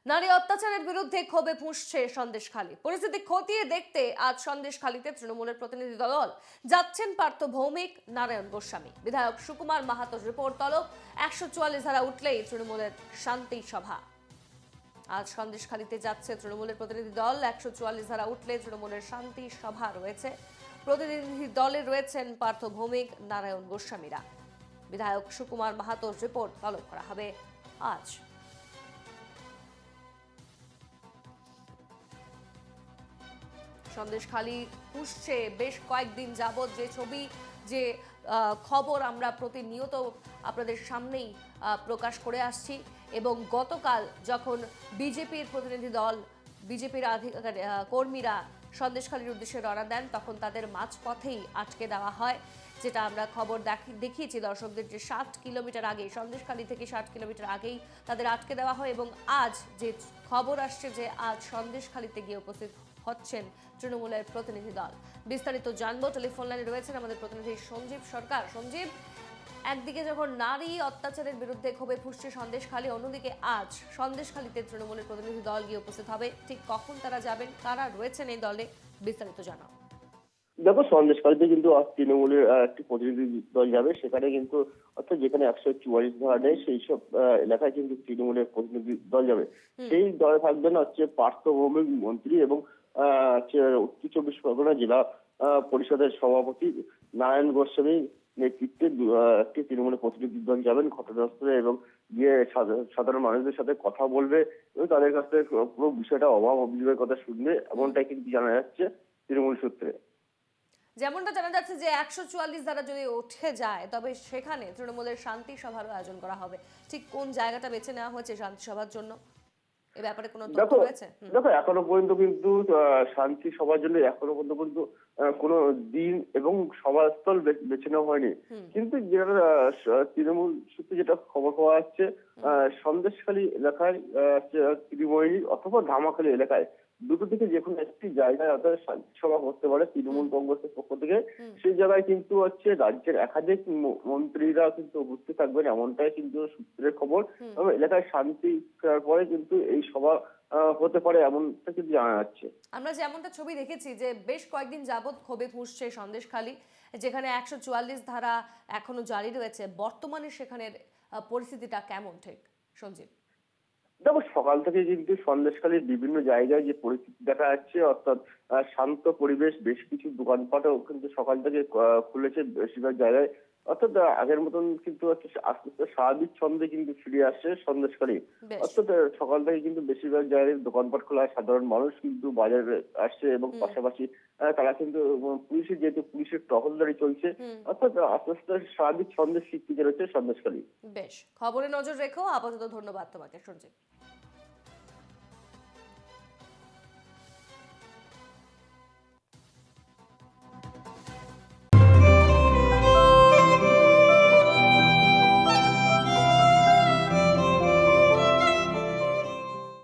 নারী অত্যাচারের বিরুদ্ধে ক্ষোভে ফুঁসছে সন্দেশখালী। পরিস্থিতি খতিয়ে দেখতে আজ সন্দেশখালীতে তৃণমূলের প্রতিনিধি দল যাচ্ছেন পার্থ ভৌমিক, নারায়ণ গোস্বামী। বিধায়ক সুকুমার মাহাতোর রিপোর্ট তলব, 144 ধারা উঠলেই তৃণমূলের শান্তি সভা। আজ সন্দেশখালীতে যাচ্ছে তৃণমূলের প্রতিনিধি দল। 144 ধারা উঠলে তৃণমূলের শান্তি সভা রয়েছে। প্রতিনিধি দলে রয়েছেন পার্থ ভৌমিক, নারায়ণ গোস্বামীরা। বিধায়ক সুকুমার মাহাতোর রিপোর্ট তলব করা হবে আজ। সন্দেশখালী পুষছে বেশ কয়েকদিন যাবৎ যে ছবি, যে খবর আমরা প্রতিনিয়ত আপনাদের সামনেই প্রকাশ করে আসছি। এবং গতকাল যখন বিজেপির প্রতিনিধি দল, বিজেপির কর্মীরা সন্দেশখালীর উদ্দেশ্যে রওনা দেন, তখন তাদের মাঝপথেই আটকে দেওয়া হয়। যেটা আমরা খবর দেখিয়েছি দর্শকদের, যে 60 কিলোমিটার আগে, সন্দেশখালী থেকে 60 কিলোমিটার আগেই তাদের আটকে দেওয়া হয়। এবং আজ যে খবর আসছে যে আজ সন্দেশখালীতে গিয়ে উপস্থিত হচ্ছেন তৃণমূলের প্রতিনিধি দল। বিস্তারিত জানবো, টেলিফোন লাইনে রয়েছেন আমাদের প্রতিনিধি সঞ্জীব সরকার। সঞ্জীব, একদিকে যখন নারী অত্যাচারের বিরুদ্ধে ক্ষোভে ফুঁসছে সন্দেশখালী, অন্যদিকে আজ সন্দেশখালীতে তৃণমূলের প্রতিনিধি দল গিয়ে উপস্থিত হবে। ঠিক কখন তারা যাবেন, কারা রয়েছেন এই দলে, বিস্তারিত জানাও। দেখো, সন্দেশখালীতে কিন্তু তৃণমূলের একটি প্রতিনিধি দল যাবে। সেখানে কিন্তু অর্থাৎ যেখানে 144 ধারা নেই সেই সব এলাকায় কিন্তু তৃণমূলের প্রতিনিধি দল যাবে। সেই দলে থাকবেন পার্থ ভৌমিক মন্ত্রী এবং উত্তর চব্বিশ পরগনা জেলা পরিষদের সভাপতি নারায়ণ গোস্বামী নেতৃত্বে একটি তৃণমূলের প্রতিনিধি দল যাবেন ঘটনাস্থলে এবং গিয়ে সাধারণ মানুষদের সাথে কথা বলবে এবং তাদের কাছ থেকে পুরো বিষয়টা অভাব অভিযোগের কথা শুনবে, এমনটাই কিন্তু জানা যাচ্ছে তৃণমূল সূত্রে। যেমনটা জানা যাচ্ছে যে 144 ধারা যদি উঠে যায়, তবে সেখানে তৃণমূলের শান্তি সভার আয়োজন করা হবে। ঠিক কোন জায়গাটা বেছে নেওয়া হয়েছে শান্তি সভার জন্য, এ ব্যাপারে কোনো তথ্য দেখো রয়েছে? দেখো এখনো পর্যন্ত কিন্তু শান্তি সভার জন্য এখনো পর্যন্ত কিন্তু কোনো দিন এবং সভাস্থল বেছে নেওয়া হয়নি। কিন্তু যেটা তৃণমূল সূত্রে যেটা খবর পাওয়া যাচ্ছে, সন্দেশখালী এলাকায় ত্রিময়ী অথবা ধামাখালী এলাকায় দুটো থেকে যে কোনো একটি জায়গায় অর্থাৎ শান্তি সভা করতে পারে তৃণমূল কংগ্রেসের পক্ষ থেকে। সেই জায়গায় কিন্তু রাজ্যের একাধিক মন্ত্রীরা কিন্তু উপস্থিত থাকবেন, এমনটাই কিন্তু সূত্রের খবর। এবং এলাকায় শান্তি ফেরার পরে কিন্তু এই সভা হতে পারে, এমনটা কিন্তু জানা যাচ্ছে। আমরা যেমনটা ছবি দেখেছি যে বেশ কয়েকদিন যাবৎ ক্ষোভে ফুঁসছে সন্দেশখালী, যেখানে 144 ধারা এখনো জারি রয়েছে। বর্তমানে সেখানের পরিস্থিতিটা কেমন ঠিক, সঞ্জীব? দেখো, সকাল থেকে কিন্তু সন্দেশখালীর বিভিন্ন জায়গায় যে পরিস্থিতি দেখা যাচ্ছে, অর্থাৎ শান্ত পরিবেশ, বেশ কিছু দোকানপাটও কিন্তু সকাল থেকে খুলেছে বেশিরভাগ জায়গায়। অর্থাৎ আগের মতন কিন্তু আস্তে আস্তে স্বাভাবিক ছন্দে কিন্তু ফিরে আসছে সন্দেশখালী। বেশ। অর্থাৎ সকাল থেকে কিন্তু বেশিরভাগ জায়গায় দোকানপাট খোলা, সাধারণ মানুষ কিন্তু বাজারে আসছে এবং পাশাপাশি তারা কিন্তু পুলিশের, যেহেতু পুলিশের টহলদারি চলছে, অর্থাৎ আস্তে আস্তে স্বাভাবিক ছন্দের স্বীকৃতি রয়েছে সন্দেশখালী। বেশ, খবরে নজর রেখো। আপাতত ধন্যবাদ তোমাকে, সঞ্জীব।